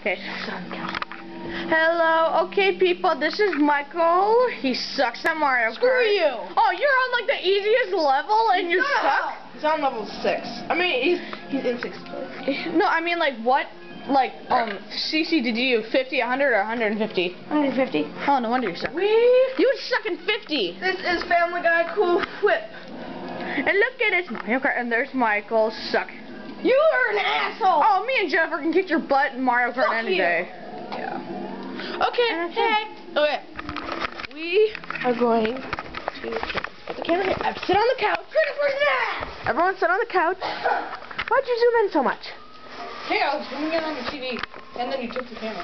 Okay. Hello, okay people, this is Michael. He sucks at Mario Kart. Screw you! Oh, you're on like the easiest level and you suck? He's on level 6. I mean, he's in 6th place. No, I mean like what? Like, CC, did you 50, 100, or 150? 150. Oh, no wonder you suck. You would suck in 50. This is Family Guy Cool Whip. And look at it, Mario Kart, and there's Michael. Suck. You are an asshole. Oh, me and Jennifer can kick your butt in Mario Kart any day. Yeah. Okay, okay. We are going to put the camera here. Sit on the couch. Christopher's ass! Everyone sit on the couch. Why'd you zoom in so much? Hey, I was zooming in on the TV, and then you took the camera.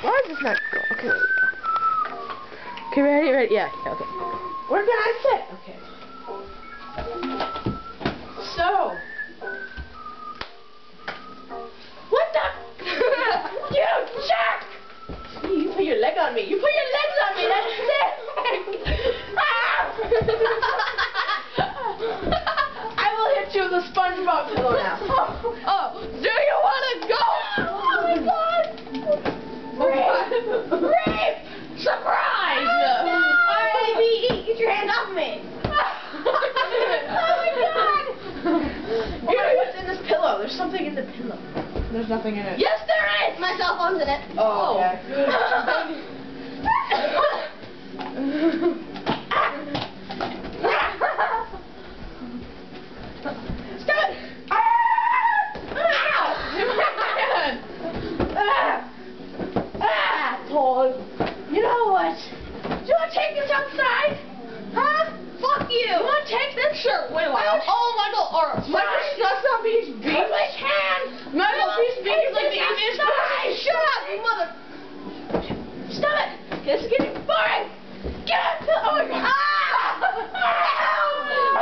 Why is this not go? Okay, there we go. Okay, ready? Yeah, okay. Where can I sit? Okay. So, what the? You jerk! You put your leg on me. You put your legs on me. That's it. I will hit you with a SpongeBob pillow now. Oh, do you want to go? Oh my God! Rape! Surprise! R-A-B-E! Get your hands off me! Oh my God! What's in this pillow? There's something in the pillow. There's nothing in it. Yes, there is! My cell phone's in it. Oh, okay. Stop it! Asshole! You know what? Do you want to take this outside? Huh? Fuck you! You want to take this? Sure, wait a while. Oh, Michael, Michael, that's not Peach Beach. Put my hand! Michael, Peach Beach is like the easiest place. Shut up, you mother... Stop it! This is getting boring! Get it! Oh my God! What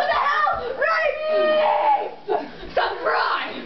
the hell? Right! Stop crying!